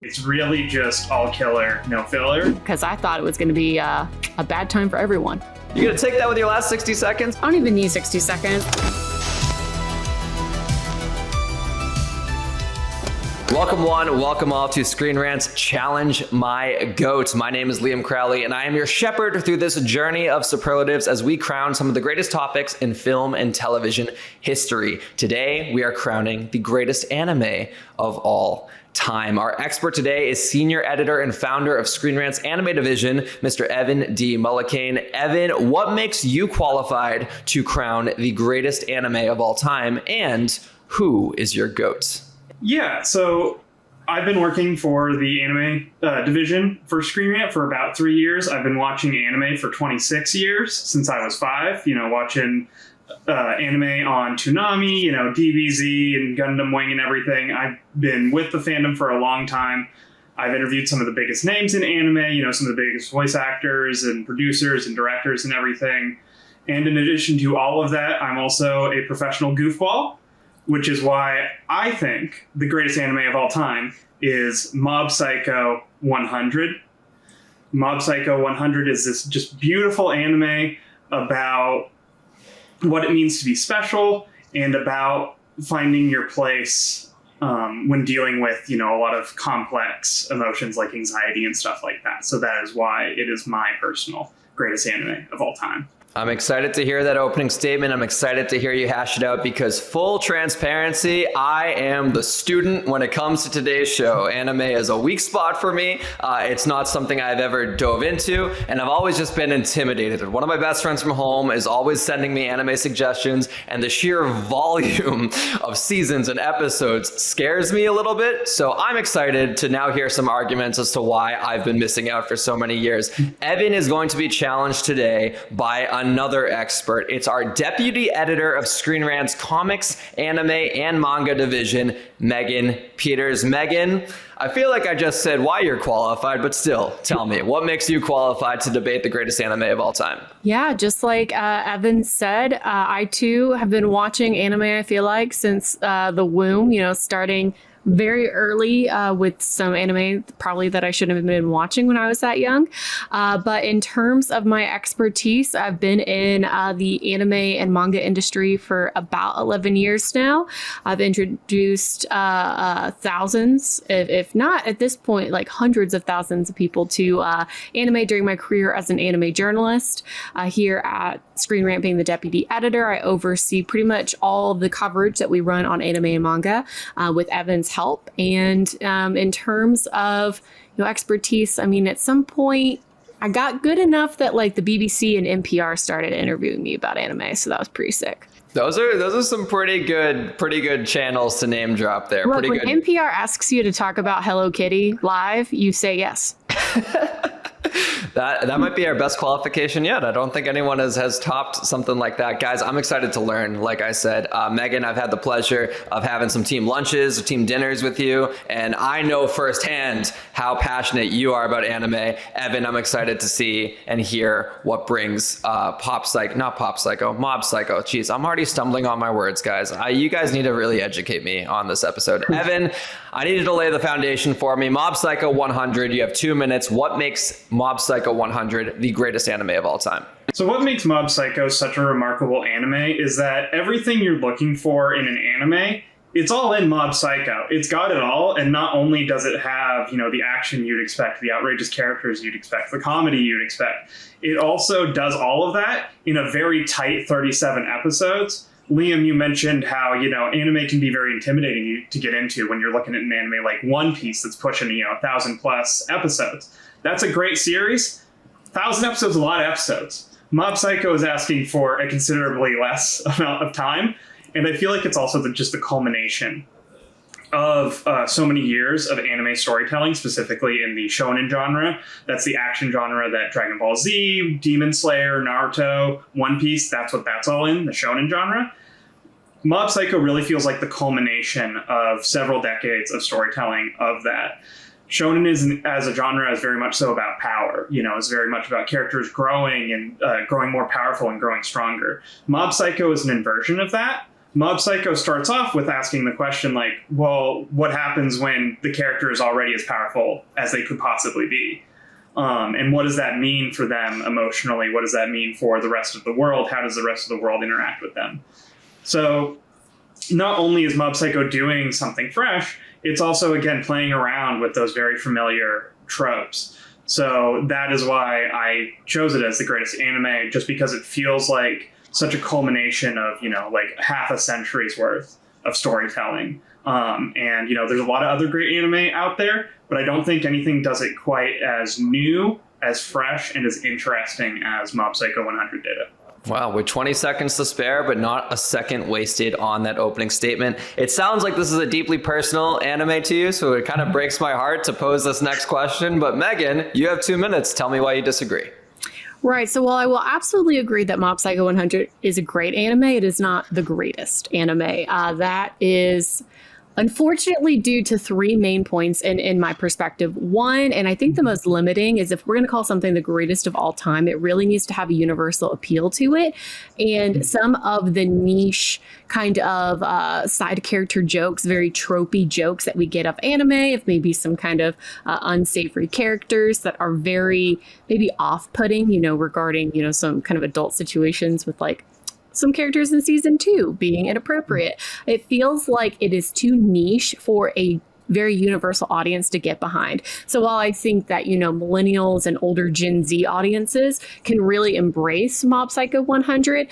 It's really just all killer, no filler. Because I thought it was going to be a bad time for everyone. You gonna take that with your last 60 seconds? I don't even need 60 seconds. Welcome one, welcome all to ScreenRant's Challenge My Goat. My name is Liam Crowley, and I am your shepherd through this journey of superlatives as we crown some of the greatest topics in film and television history. Today, we are crowning the greatest anime of all time. Our expert today is senior editor and founder of ScreenRant's anime division, Mr. Evan D. Mullicane. Evan, what makes you qualified to crown the greatest anime of all time, and who is your GOAT? Yeah, so I've been working for the anime division for ScreenRant for about 3 years. I've been watching anime for 26 years, since I was 5, watching anime on Toonami, DBZ and Gundam Wing and everything. I've been with the fandom for a long time. I've interviewed some of the biggest names in anime, some of the biggest voice actors and producers and directors and everything. And in addition to all of that, I'm also a professional goofball, which is why I think the greatest anime of all time is Mob Psycho 100. Mob Psycho 100 is this just beautiful anime about what it means to be special and about finding your place when dealing with, a lot of complex emotions like anxiety and stuff like that. So that is why it is my personal greatest anime of all time. I'm excited to hear that opening statement. I'm excited to hear you hash it out because full transparency, I am the student when it comes to today's show. Anime is a weak spot for me. It's not something I've ever dove into, and I've always just been intimidated. One of my best friends from home is always sending me anime suggestions, and the sheer volume of seasons and episodes scares me a little bit. So I'm excited to now hear some arguments as to why I've been missing out for so many years. Evan is going to be challenged today by another expert. It's our deputy editor of ScreenRant's comics, anime, and manga division, Megan Peters. Megan, I feel like I just said why you're qualified, but still, tell me, what makes you qualified to debate the greatest anime of all time? Yeah, just like Evan said, I too have been watching anime, I feel like, since the womb, starting very early with some anime probably that I shouldn't have been watching when I was that young. But in terms of my expertise, I've been in the anime and manga industry for about 11 years now. I've introduced thousands, if not at this point, like hundreds of thousands of people to anime during my career as an anime journalist. Here at ScreenRant, being the deputy editor, I oversee pretty much all of the coverage that we run on anime and manga with Evan's help. And in terms of expertise, at some point I got good enough that like the BBC and NPR started interviewing me about anime, so that was pretty sick. Those are some pretty good channels to name drop there. Look, when NPR asks you to talk about Hello Kitty live, you say yes. That might be our best qualification yet. I don't think anyone has topped something like that. Guys, I'm excited to learn. Like I said, Megan, I've had the pleasure of having some team lunches or team dinners with you, and I know firsthand how passionate you are about anime. Evan, I'm excited to see and hear what brings Mob Psycho. Jeez, I'm already stumbling on my words, guys. You guys need to really educate me on this episode. Evan, I need you to lay the foundation for me. Mob Psycho 100, you have 2 minutes. What makes Mob Psycho 100 the greatest anime of all time? So what makes Mob Psycho such a remarkable anime is that everything you're looking for in an anime, it's all in Mob Psycho. It's got it all, and not only does it have, the action you'd expect, the outrageous characters you'd expect, the comedy you'd expect, it also does all of that in a very tight 37 episodes. Liam, you mentioned how, anime can be very intimidating to get into when you're looking at an anime like One Piece that's pushing, 1,000+ episodes. That's a great series. 1,000 episodes is a lot of episodes. Mob Psycho is asking for a considerably less amount of time, and I feel like it's also just the culmination of so many years of anime storytelling, specifically in the shonen genre. That's the action genre that Dragon Ball Z, Demon Slayer, Naruto, One Piece, that's what that's all in, the shonen genre. Mob Psycho really feels like the culmination of several decades of storytelling of that. Shonen as a genre is very much so about power. It's very much about characters growing and growing more powerful and growing stronger. Mob Psycho is an inversion of that, Mob Psycho starts off with asking the question, like, well, what happens when the character is already as powerful as they could possibly be? And what does that mean for them emotionally? What does that mean for the rest of the world? How does the rest of the world interact with them? So not only is Mob Psycho doing something fresh, it's also, again, playing around with those very familiar tropes. So that is why I chose it as the greatest anime, just because it feels like such a culmination of, like half a century's worth of storytelling. And, there's a lot of other great anime out there, but I don't think anything does it quite as new, as fresh, and as interesting as Mob Psycho 100 did it. Wow, with 20 seconds to spare, but not a second wasted on that opening statement. It sounds like this is a deeply personal anime to you, so it kind of breaks my heart to pose this next question. But Megan, you have 2 minutes. Tell me why you disagree. Right. So while I will absolutely agree that Mob Psycho 100 is a great anime, it is not the greatest anime. That is unfortunately due to 3 main points in my perspective. One, and I think the most limiting, is if we're going to call something the greatest of all time, it really needs to have a universal appeal to it. And some of the niche kind of side character jokes, very tropey jokes that we get of anime, if maybe some kind of unsavory characters that are very maybe off-putting, regarding, some kind of adult situations with like some characters in season 2 being inappropriate. It feels like it is too niche for a very universal audience to get behind. So while I think that, millennials and older Gen Z audiences can really embrace Mob Psycho 100,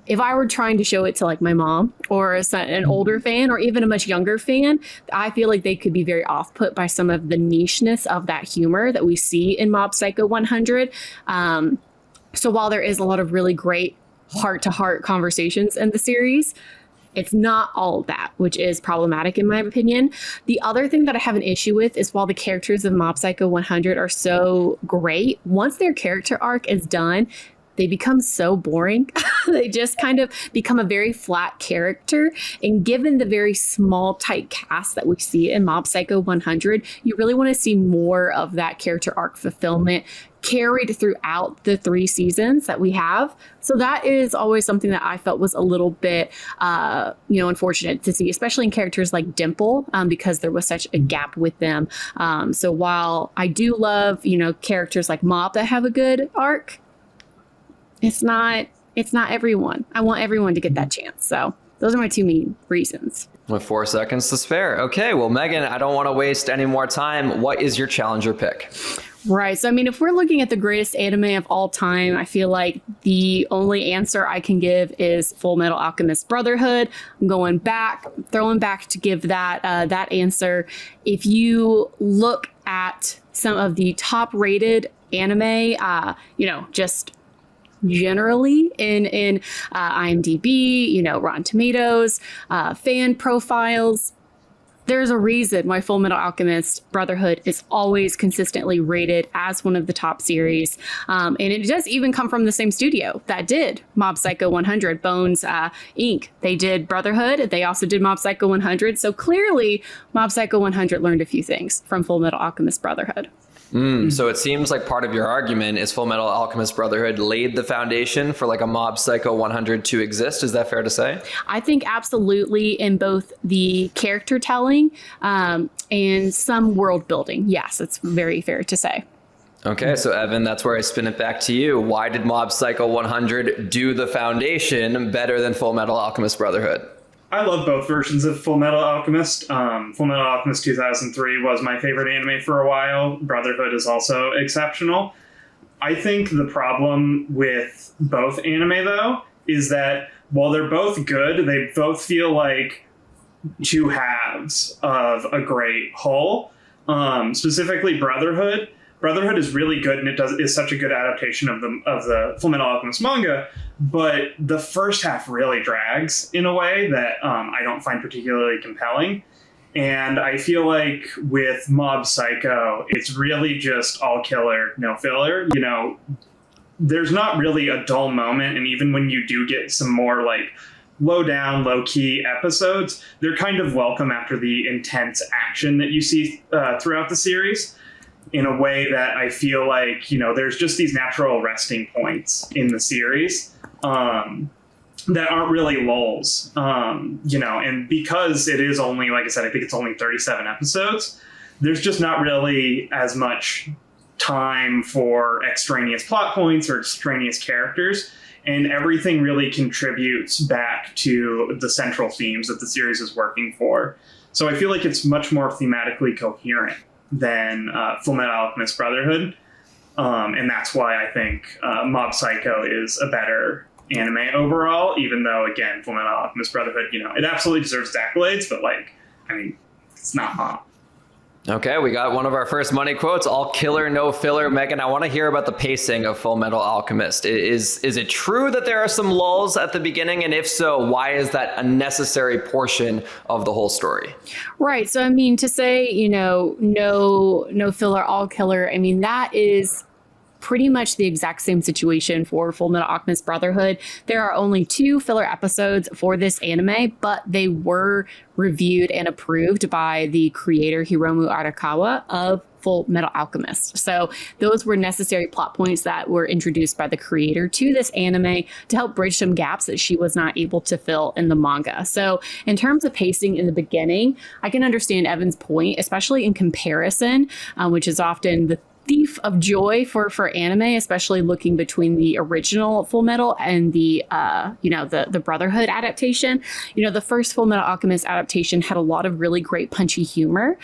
if I were trying to show it to like my mom or an older fan or even a much younger fan, I feel like they could be very off-put by some of the nicheness of that humor that we see in Mob Psycho 100. So while there is a lot of really great heart-to-heart conversations in the series, it's not all of that, which is problematic in my opinion. The other thing that I have an issue with is while the characters of Mob Psycho 100 are so great, once their character arc is done, they become so boring. They just kind of become a very flat character. And given the very small, tight cast that we see in Mob Psycho 100, you really want to see more of that character arc fulfillment carried throughout the 3 seasons that we have. So that is always something that I felt was a little bit, unfortunate to see, especially in characters like Dimple, because there was such a gap with them. So while I do love, characters like Mob that have a good arc, it's not everyone. I want everyone to get that chance. So those are my 2 main reasons. With 4 seconds to spare. Okay, well, Megan, I don't want to waste any more time. What is your challenger pick? Right. So, if we're looking at the greatest anime of all time, I feel like the only answer I can give is Fullmetal Alchemist Brotherhood. I'm throwing back to give that answer. If you look at some of the top rated anime, just generally in IMDb, Rotten Tomatoes, fan profiles, there's a reason why Fullmetal Alchemist Brotherhood is always consistently rated as one of the top series. And it does even come from the same studio that did Mob Psycho 100, Bones Inc. They did Brotherhood. They also did Mob Psycho 100. So clearly, Mob Psycho 100 learned a few things from Fullmetal Alchemist Brotherhood. So it seems like part of your argument is Fullmetal Alchemist Brotherhood laid the foundation for like a Mob Psycho 100 to exist. Is that fair to say? I think absolutely, in both the character telling and some world building. Yes, it's very fair to say. Okay, so Evan, that's where I spin it back to you. Why did Mob Psycho 100 do the foundation better than Fullmetal Alchemist Brotherhood? I love both versions of Fullmetal Alchemist. Fullmetal Alchemist 2003 was my favorite anime for a while. Brotherhood is also exceptional. I think the problem with both anime, though, is that while they're both good, they both feel like 2 halves of a great whole. Specifically, Brotherhood. Brotherhood is really good, and is such a good adaptation of the Fullmetal Alchemist manga. But the first half really drags in a way that I don't find particularly compelling. And I feel like with Mob Psycho, it's really just all killer, no filler. There's not really a dull moment. And even when you do get some more like low down, low key episodes, they're kind of welcome after the intense action that you see throughout the series, in a way that I feel like, there's just these natural resting points in the series. that aren't really lulls, and because it is only, like I said, I think it's only 37 episodes, there's just not really as much time for extraneous plot points or extraneous characters, and everything really contributes back to the central themes that the series is working for. So I feel like it's much more thematically coherent than Fullmetal Alchemist Brotherhood, and that's why I think Mob Psycho is a better anime overall, even though, again, Fullmetal Alchemist Brotherhood, it absolutely deserves its accolades, but it's not Mob. Okay, we got one of our first money quotes, all killer, no filler. Megan, I want to hear about the pacing of Fullmetal Alchemist. Is it true that there are some lulls at the beginning? And if so, why is that a necessary portion of the whole story? Right. So, to say, no filler, all killer, that is pretty much the exact same situation for Fullmetal Alchemist Brotherhood. There are only 2 filler episodes for this anime, but they were reviewed and approved by the creator Hiromu Arakawa of Fullmetal Alchemist. So those were necessary plot points that were introduced by the creator to this anime to help bridge some gaps that she was not able to fill in the manga. So in terms of pacing in the beginning, I can understand Evan's point, especially in comparison, which is often the thief of joy for anime, especially looking between the original Fullmetal and the Brotherhood adaptation. The first Fullmetal Alchemist adaptation had a lot of really great punchy humor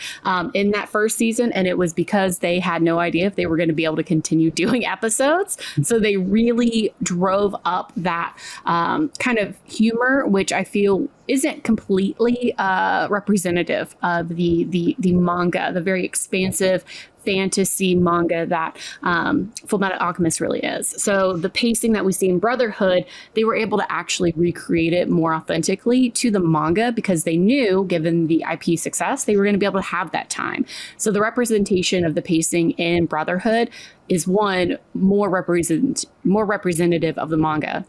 in that first season, and it was because they had no idea if they were going to be able to continue doing episodes. So they really drove up that kind of humor, which I feel isn't completely representative of the manga, the very expansive fantasy manga that Fullmetal Alchemist really is. So the pacing that we see in Brotherhood, they were able to actually recreate it more authentically to the manga because they knew, given the IP success, they were going to be able to have that time. So the representation of the pacing in Brotherhood is, one, more representative of the manga.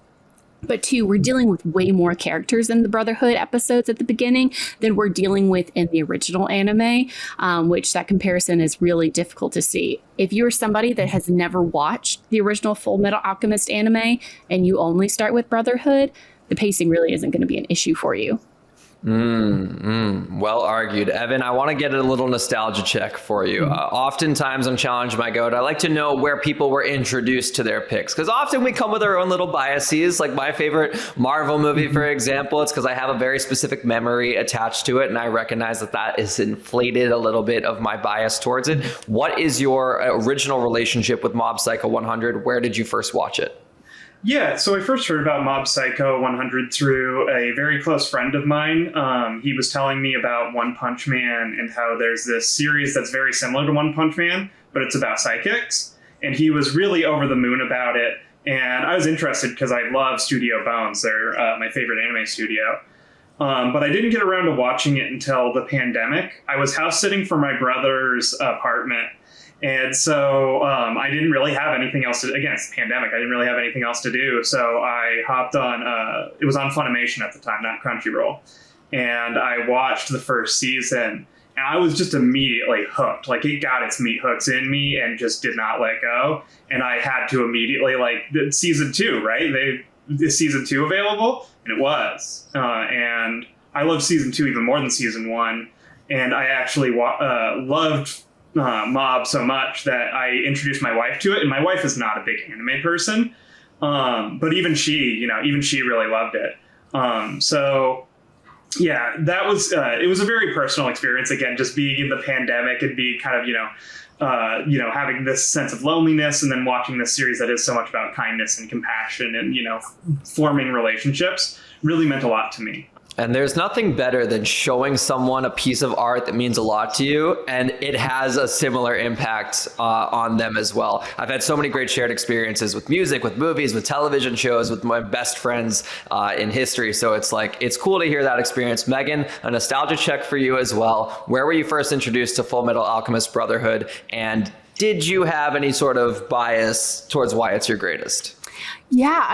But 2, we're dealing with way more characters in the Brotherhood episodes at the beginning than we're dealing with in the original anime, which that comparison is really difficult to see. If you're somebody that has never watched the original Fullmetal Alchemist anime and you only start with Brotherhood, the pacing really isn't going to be an issue for you. Well argued. Evan, I want to get a little nostalgia check for you. Oftentimes on Challenge My Goat, I like to know where people were introduced to their picks, because often we come with our own little biases. Like my favorite Marvel movie, for example, it's because I have a very specific memory attached to it, and I recognize that is inflated a little bit of my bias towards it. What is your original relationship with Mob Psycho 100? Where did you first watch it? Yeah, so I first heard about Mob Psycho 100 through a very close friend of mine. He was telling me about One Punch Man and how there's this series that's very similar to One Punch Man, but it's about psychics. And he was really over the moon about it. And I was interested because I love Studio Bones. They're my favorite anime studio. But I didn't get around to watching it until the pandemic. I was house sitting for my brother's apartment. And so I didn't really have anything else to, again, it's the pandemic, I didn't really have anything else to do. So I hopped on, it was on Funimation at the time, not Crunchyroll. And I watched the first season and I was just immediately hooked. Like it got its meat hooks in me and just did not let go. And I had to immediately, season 2, right? Is season 2 available? And it was. And I loved season 2 even more than season 1. And I actually loved Mob so much that I introduced my wife to it, and my wife is not a big anime person, but even she really loved it. So yeah, that was it was a very personal experience. Again, just being in the pandemic and being kind of having this sense of loneliness, and then watching this series that is so much about kindness and compassion and forming relationships really meant a lot to me. And there's nothing better than showing someone a piece of art that means a lot to you, and it has a similar impact on them as well. I've had so many great shared experiences with music, with movies, with television shows, with my best friends in history. So it's cool to hear that experience. Megan, a nostalgia check for you as well. Where were you first introduced to Fullmetal Alchemist Brotherhood? And did you have any sort of bias towards why it's your greatest? Yeah,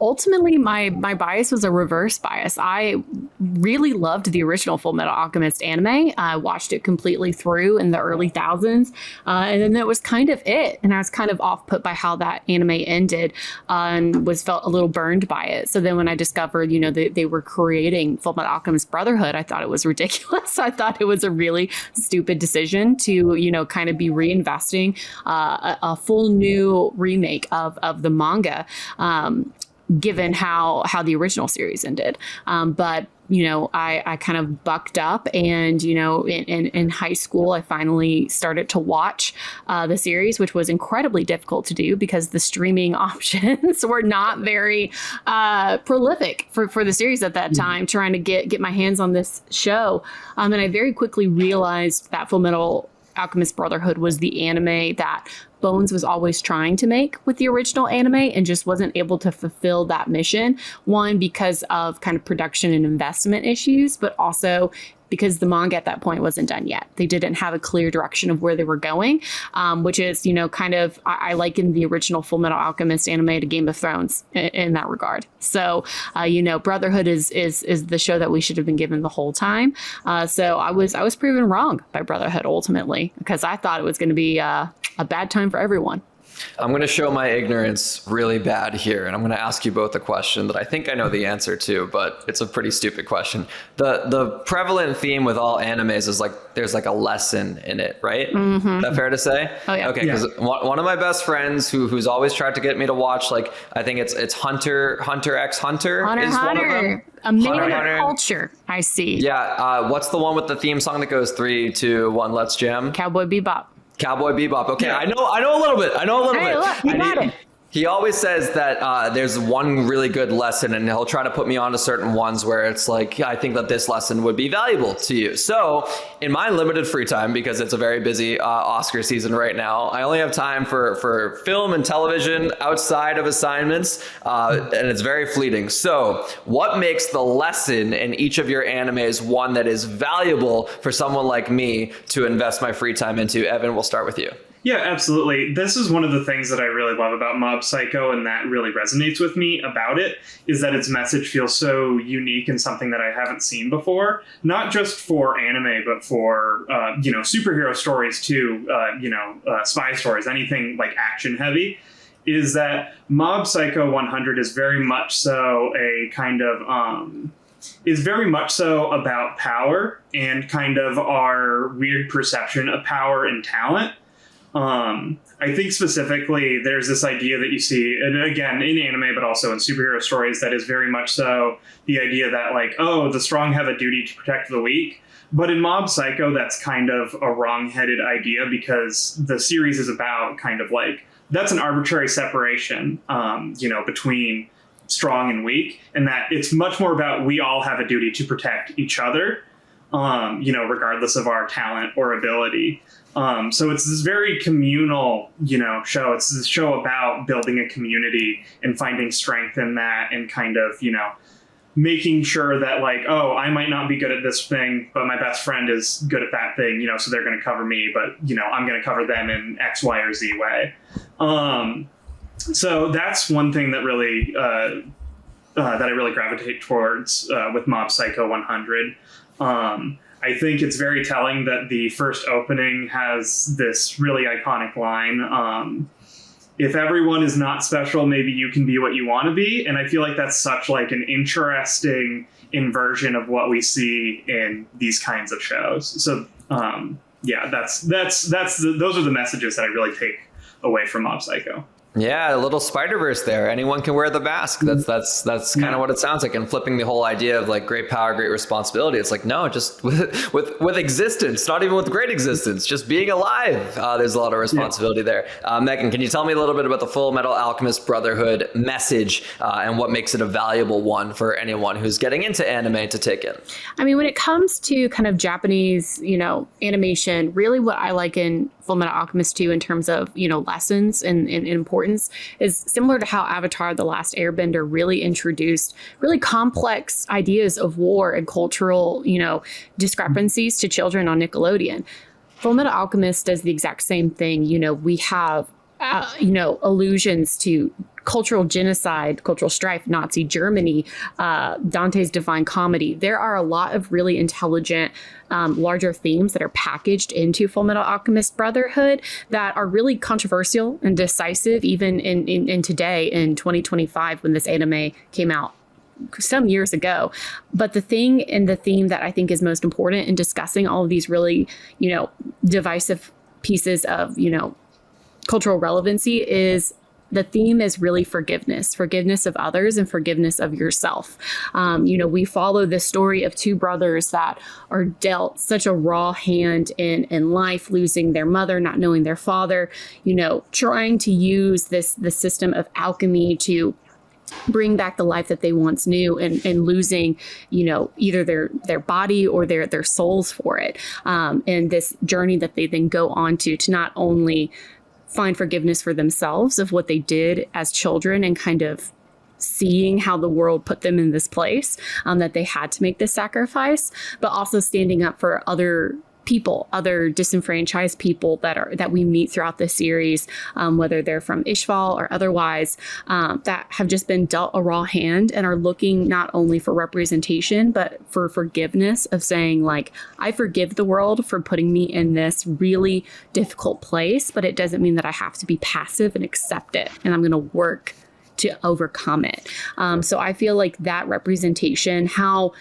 Ultimately, my bias was a reverse bias. I really loved the original Fullmetal Alchemist anime. I watched it completely through in the early thousands, and then that was kind of it. And I was kind of off put by how that anime ended, and felt a little burned by it. So then when I discovered, they were creating Fullmetal Alchemist Brotherhood, I thought it was ridiculous. I thought it was a really stupid decision to, kind of be reinvesting a full new remake of the manga. Given how the original series ended. But I kind of bucked up, and in high school I finally started to watch the series, which was incredibly difficult to do because the streaming options were not very prolific for the series at that time, trying to get my hands on this show. And I very quickly realized that Fullmetal Alchemist Brotherhood was the anime that Bones was always trying to make with the original anime and just wasn't able to fulfill that mission. One, because of kind of production and investment issues, but also because the manga at that point wasn't done yet. They didn't have a clear direction of where they were going, which is, kind of, I liken the original Fullmetal Alchemist anime to Game of Thrones in that regard. So, Brotherhood is the show that we should have been given the whole time. So I was proven wrong by Brotherhood ultimately, because I thought it was going to be a bad time for everyone. I'm going to show my ignorance really bad here, and I'm going to ask you both a question that I think I know the answer to, but it's a pretty stupid question. The prevalent theme with all animes is there's a lesson in it, right? Mm-hmm. Is that fair to say? Oh yeah. Okay, because one of my best friends who's always tried to get me to watch, I think it's Hunter x Hunter. Hunter is Hunter. One of them. A main culture, I see. Yeah. What's the one with the theme song that goes 3, 2, 1, let's jam? Cowboy Bebop. Cowboy Bebop. Okay, yeah. I know a little bit. Hey, look, you got it. He always says that there's one really good lesson, and he'll try to put me onto certain ones where it's I think that this lesson would be valuable to you. So in my limited free time, because it's a very busy Oscar season right now, I only have time for film and television outside of assignments, and it's very fleeting. So what makes the lesson in each of your animes one that is valuable for someone like me to invest my free time into? Evan, we'll start with you. Yeah, absolutely. This is one of the things that I really love about Mob Psycho, and that really resonates with me about it, is that its message feels so unique and something that I haven't seen before, not just for anime, but for, superhero stories too, spy stories, anything action heavy, is that Mob Psycho 100 is very much so a kind of, is very much so about power and kind of our weird perception of power and talent. I think specifically there's this idea that you see, and again, in anime, but also in superhero stories, that is very much so the idea that the strong have a duty to protect the weak. But in Mob Psycho, that's kind of a wrong-headed idea, because the series is about kind of that's an arbitrary separation, between strong and weak, and that it's much more about we all have a duty to protect each other, regardless of our talent or ability. So it's this very communal, show. It's this show about building a community and finding strength in that, and kind of, making sure that I might not be good at this thing, but my best friend is good at that thing, so they're going to cover me, but, I'm going to cover them in X, Y, or Z way. So that's one thing that really, that I really gravitate towards with Mob Psycho 100. I think it's very telling that the first opening has this really iconic line. If everyone is not special, maybe you can be what you want to be. And I feel like that's such an interesting inversion of what we see in these kinds of shows. So those are the messages that I really take away from Mob Psycho. Yeah, a little Spider-Verse there. Anyone can wear the mask. That's kind of what it sounds like. And flipping the whole idea of great power, great responsibility. It's no, just with existence, not even with great existence, just being alive. There's a lot of responsibility there. Megan, can you tell me a little bit about the Fullmetal Alchemist Brotherhood message and what makes it a valuable one for anyone who's getting into anime to take in? I mean, when it comes to kind of Japanese, animation, really what I like in Fullmetal Alchemist 2 in terms of, lessons and importance is similar to how Avatar: The Last Airbender really introduced really complex ideas of war and cultural, discrepancies to children on Nickelodeon. Fullmetal Alchemist does the exact same thing. We have allusions to cultural genocide, cultural strife, Nazi Germany, Dante's Divine Comedy. There are a lot of really intelligent, larger themes that are packaged into Fullmetal Alchemist Brotherhood that are really controversial and decisive, even in today, in 2025, when this anime came out some years ago. But the thing and the theme that I think is most important in discussing all of these really, divisive pieces of, cultural relevancy is the theme is really forgiveness of others and forgiveness of yourself. We follow the story of two brothers that are dealt such a raw hand in life, losing their mother, not knowing their father, trying to use the system of alchemy to bring back the life that they once knew, and losing, either their body or their souls for it. And this journey that they then go on to not only find forgiveness for themselves of what they did as children and kind of seeing how the world put them in this place, that they had to make this sacrifice, but also standing up for other people, other disenfranchised people that we meet throughout the series, whether they're from Ishval or otherwise, that have just been dealt a raw hand and are looking not only for representation, but for forgiveness, of saying, like, I forgive the world for putting me in this really difficult place, but it doesn't mean that I have to be passive and accept it. And I'm going to work to overcome it. So I feel like that representation, how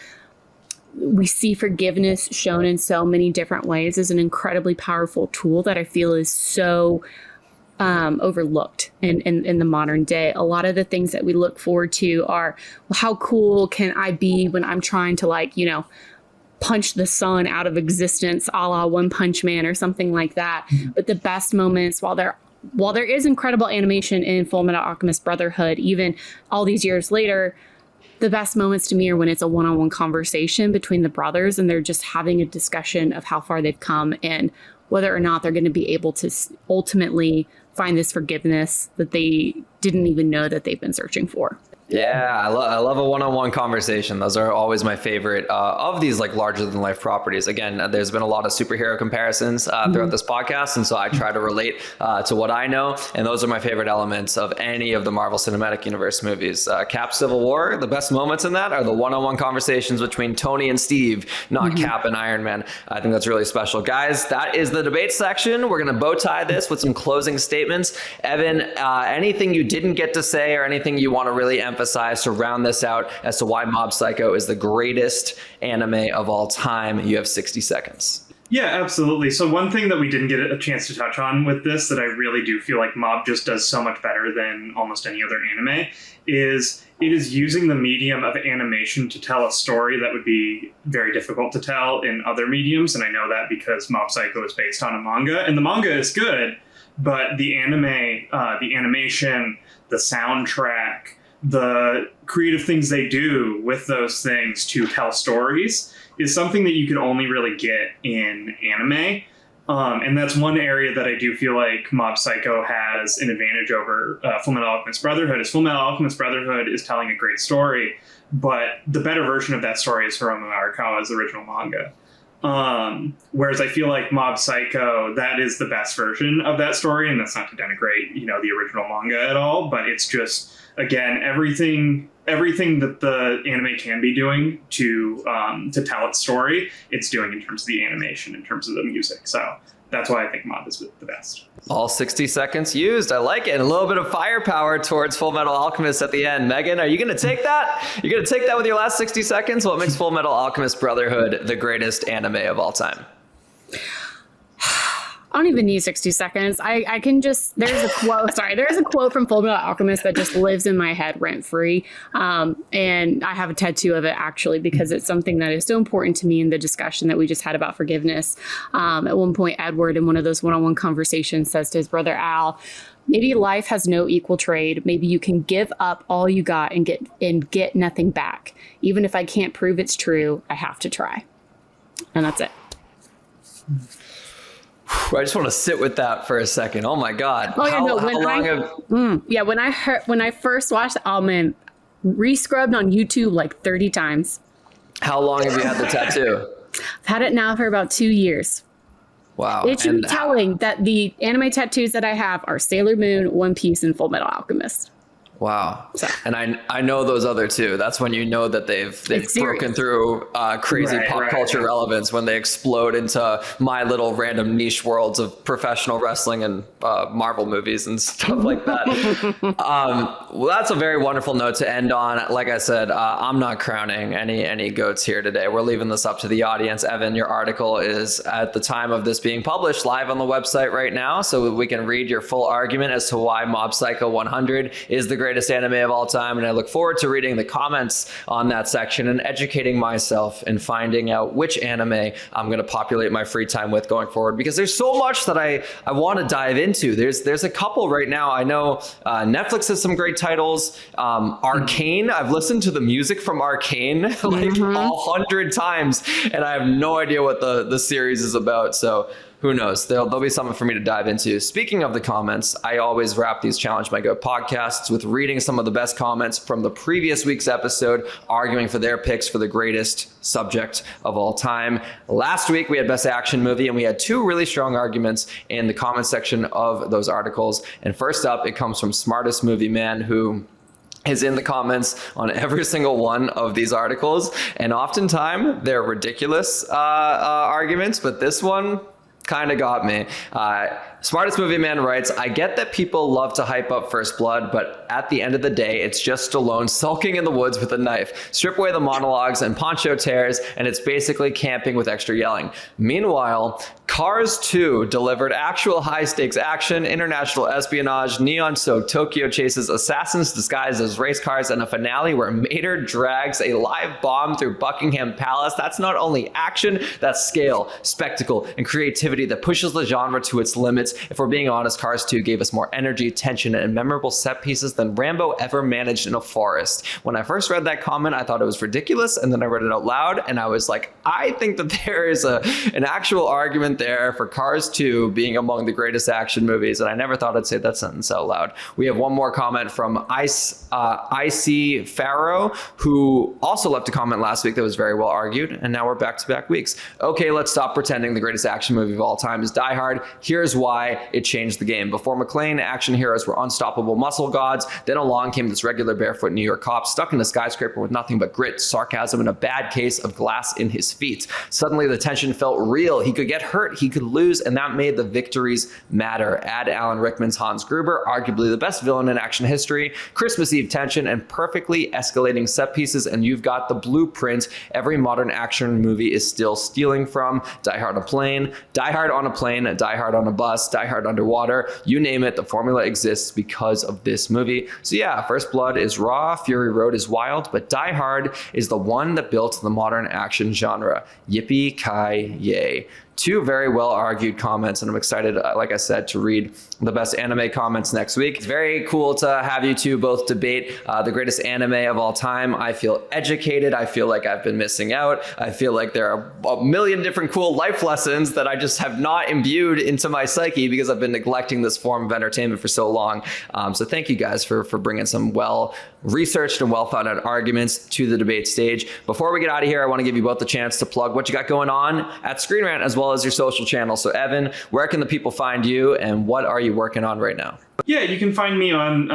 we see forgiveness shown in so many different ways, is an incredibly powerful tool that I feel is so overlooked in the modern day. A lot of the things that we look forward to are, well, how cool can I be when I'm trying to punch the sun out of existence, a la One Punch Man or something like that. Mm-hmm. But the best moments, while there is incredible animation in Fullmetal Alchemist Brotherhood, even all these years later, the best moments to me are when it's a one-on-one conversation between the brothers and they're just having a discussion of how far they've come and whether or not they're going to be able to ultimately find this forgiveness that they didn't even know that they've been searching for. Yeah, I love a one-on-one conversation. Those are always my favorite of these larger than life properties. Again, there's been a lot of superhero comparisons throughout this podcast. And so I try to relate to what I know. And those are my favorite elements of any of the Marvel Cinematic Universe movies. Cap Civil War, the best moments in that are the one-on-one conversations between Tony and Steve, not Cap and Iron Man. I think that's really special. Guys, that is the debate section. We're going to bow tie this with some closing statements. Evan, anything you didn't get to say or anything you want to really emphasize to round this out as to why Mob Psycho is the greatest anime of all time? You have 60 seconds. Yeah, absolutely. So one thing that we didn't get a chance to touch on with this that I really do feel like Mob just does so much better than almost any other anime is it is using the medium of animation to tell a story that would be very difficult to tell in other mediums. And I know that because Mob Psycho is based on a manga, and the manga is good, but the anime, the animation, the soundtrack, the creative things they do with those things to tell stories is something that you could only really get in anime. And that's one area that I do feel like Mob Psycho has an advantage over Fullmetal Alchemist Brotherhood. Is Fullmetal Alchemist Brotherhood is telling a great story, but the better version of that story is Hiromu Arakawa's original manga. Whereas I feel like Mob Psycho, that is the best version of that story, and that's not to denigrate, the original manga at all, but it's just, again, everything that the anime can be doing to tell its story, it's doing in terms of the animation, in terms of the music. So that's why I think Mob is the best. All 60 seconds used. I like it. And a little bit of firepower towards Fullmetal Alchemist at the end. Megan, are you going to take that? You're going to take that with your last 60 seconds? What makes Fullmetal Alchemist Brotherhood the greatest anime of all time? I don't even need 60 seconds. I can just, there's a quote from Fullmetal Alchemist that just lives in my head rent free. And I have a tattoo of it actually, because it's something that is so important to me in the discussion that we just had about forgiveness. At one point, Edward, in one of those one-on-one conversations, says to his brother Al, maybe life has no equal trade. Maybe you can give up all you got and get nothing back. Even if I can't prove it's true, I have to try. And that's it. I just want to sit with that for a second. Oh my God. Oh, yeah, when I first watched re-scrubbed on YouTube like 30 times. How long have you had the tattoo? I've had it now for about 2 years. Wow. It should be telling that the anime tattoos that I have are Sailor Moon, One Piece, and Fullmetal Alchemist. Wow. So. And I know those other two. That's when you know that they've broken through crazy pop culture relevance, when they explode into my little random niche worlds of professional wrestling and Marvel movies and stuff like that. Well, that's a very wonderful note to end on. Like I said, I'm not crowning any goats here today. We're leaving this up to the audience. Evan, your article is, at the time of this being published, live on the website right now, so we can read your full argument as to why Mob Psycho 100 is the greatest anime of all time. And I look forward to reading the comments on that section and educating myself and finding out which anime I'm going to populate my free time with going forward, because there's so much that I want to dive into. There's a couple right now. I know Netflix has some great titles. Arcane, I've listened to the music from Arcane like 100 times, and I have no idea what the series is about. So who knows? There'll be something for me to dive into. Speaking of the comments, I always wrap these Challenge My Goat podcasts with reading some of the best comments from the previous week's episode, arguing for their picks for the greatest subject of all time. Last week, we had Best Action Movie, and we had two really strong arguments in the comment section of those articles. And first up, it comes from Smartest Movie Man, who is in the comments on every single one of these articles. And oftentimes, they're ridiculous arguments, but this one kind of got me. Smartest Movie Man writes, I get that people love to hype up First Blood, but at the end of the day, it's just Stallone sulking in the woods with a knife. Strip away the monologues and Poncho tears, and it's basically camping with extra yelling. Meanwhile, Cars 2 delivered actual high-stakes action, international espionage, neon-soaked Tokyo chases, assassins disguised as race cars, and a finale where Mater drags a live bomb through Buckingham Palace. That's not only action, that's scale, spectacle, and creativity that pushes the genre to its limits. If we're being honest, Cars 2 gave us more energy, tension, and memorable set pieces than Rambo ever managed in a forest. When I first read that comment, I thought it was ridiculous, and then I read it out loud, and I was like, I think that there is an actual argument there for Cars 2 being among the greatest action movies, and I never thought I'd say that sentence out loud. We have one more comment from IC Farrow, who also left a comment last week that was very well argued, and now we're back-to-back weeks. Okay, let's stop pretending the greatest action movie of all time is Die Hard. Here's why it changed the game. Before McClane, action heroes were unstoppable muscle gods. Then along came this regular barefoot New York cop stuck in a skyscraper with nothing but grit, sarcasm, and a bad case of glass in his feet. Suddenly the tension felt real. He could get hurt, he could lose, and that made the victories matter. Add Alan Rickman's Hans Gruber, arguably the best villain in action history, Christmas Eve tension, and perfectly escalating set pieces, and you've got the blueprint every modern action movie is still stealing from. Die Hard on a plane, Die Hard on a plane, Die Hard on a bus, Die Hard underwater, you name it, the formula exists because of this movie. So yeah, First Blood is raw, Fury Road is wild, but Die Hard is the one that built the modern action genre. Yippee-ki-yay. Two very well argued comments, and I'm excited, like I said, to read the best anime comments next week. It's very cool to have you two both debate the greatest anime of all time. I feel educated. I feel like I've been missing out. I feel like there are a million different cool life lessons that I just have not imbued into my psyche because I've been neglecting this form of entertainment for so long. So thank you guys for bringing some well-researched and well-thought-out arguments to the debate stage. Before we get out of here, I want to give you both the chance to plug what you got going on at ScreenRant as well as your social channels. So Evan, where can the people find you, and what are you working on right now? Yeah, you can find me on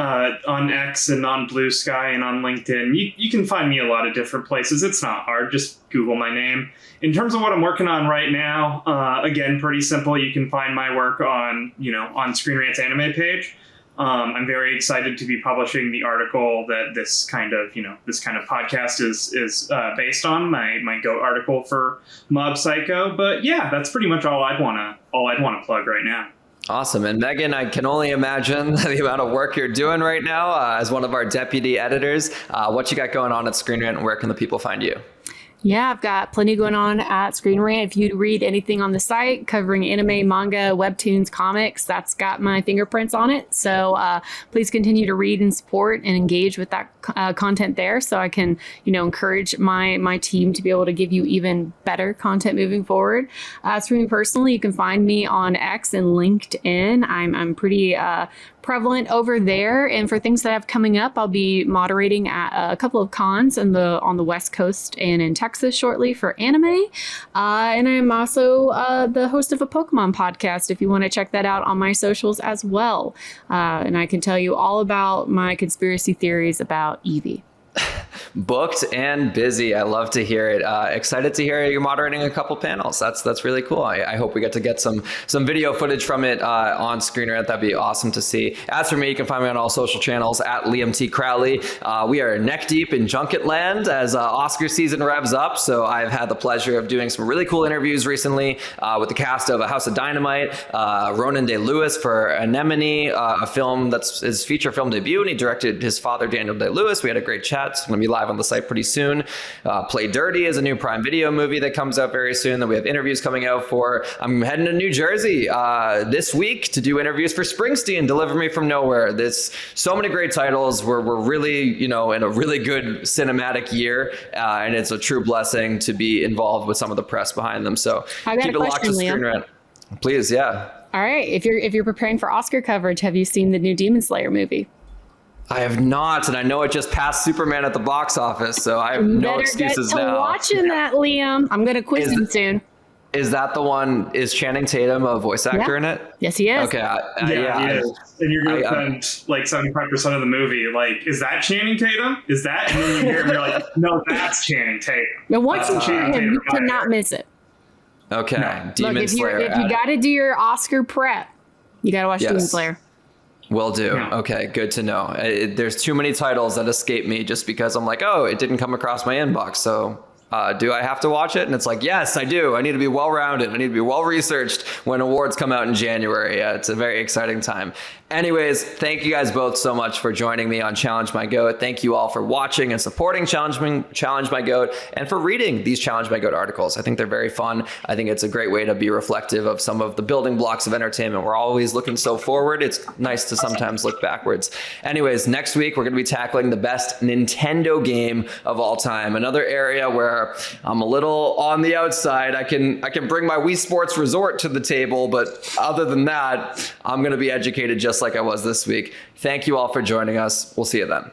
X and on Blue Sky and on LinkedIn. You can find me a lot of different places. It's not hard. Just Google my name. In terms of what I'm working on right now, again, pretty simple. You can find my work on ScreenRant's anime page. I'm very excited to be publishing the article that this kind of podcast is based on, my GOAT article for Mob Psycho. But yeah, that's pretty much all I'd want to plug right now. Awesome. And Megan, I can only imagine the amount of work you're doing right now as one of our deputy editors. What you got going on at ScreenRant, and where can the people find you? Yeah, I've got plenty going on at ScreenRant. If you read anything on the site covering anime, manga, webtoons, comics, that's got my fingerprints on it. So please continue to read and support and engage with that content there, so I can, encourage my team to be able to give you even better content moving forward. As for me personally, you can find me on X and LinkedIn. I'm pretty prevalent over there, and for things that I have coming up, I'll be moderating at a couple of cons on the West Coast and in Texas Roxas shortly for anime. And I'm also the host of a Pokemon podcast if you want to check that out on my socials as well. And I can tell you all about my conspiracy theories about Eevee. Booked and busy. I love to hear it. Excited to hear you're moderating a couple panels. That's really cool. I hope we get to get some video footage from it on ScreenRant. That'd be awesome to see. As for me, you can find me on all social channels at Liam T. Crowley. We are neck deep in Junket Land as Oscar season revs up. So I've had the pleasure of doing some really cool interviews recently with the cast of A House of Dynamite, Ronan Day Lewis for Anemone, a film that's his feature film debut, and he directed his father, Daniel Day Lewis. We had a great chat. It's going to be live on the site pretty soon. Play Dirty is a new Prime Video movie that comes out very soon that we have interviews coming out for. I'm heading to New Jersey this week to do interviews for Springsteen, Deliver Me From Nowhere. There's so many great titles. We're really, in a really good cinematic year, and it's a true blessing to be involved with some of the press behind them. So keep it locked to ScreenRant. Please, yeah. All right. If you're preparing for Oscar coverage, have you seen the new Demon Slayer movie? I have not, and I know it just passed Superman at the box office, so I have no excuses now. now. Watching that, Liam. I'm going to quiz him soon. Is that the one? Is Channing Tatum a voice actor in it? Yes, he is. Okay, he is. And you're going to spend like 75% of the movie. Like, is that Channing Tatum? Is that? And then you hear him, you're like, no, that's Channing Tatum. Now, once you hear him, you cannot miss it. Okay, no. Demon Look, Slayer. If you got to do your Oscar prep, you got to watch Demon Slayer. Will do. Yeah. Okay, good to know. There's too many titles that escape me just because I'm like, oh, it didn't come across my inbox. So do I have to watch it? And it's like, yes, I do. I need to be well-rounded. I need to be well-researched when awards come out in January. It's a very exciting time. Anyways, thank you guys both so much for joining me on Challenge My Goat. Thank you all for watching and supporting Challenge My Goat and for reading these Challenge My Goat articles. I think they're very fun. I think it's a great way to be reflective of some of the building blocks of entertainment. We're always looking so forward. It's nice to sometimes look backwards. Anyways, next week, we're going to be tackling the best Nintendo game of all time. Another area where I'm a little on the outside. I can bring my Wii Sports Resort to the table, but other than that, I'm going to be educated just like I was this week. Thank you all for joining us. We'll see you then.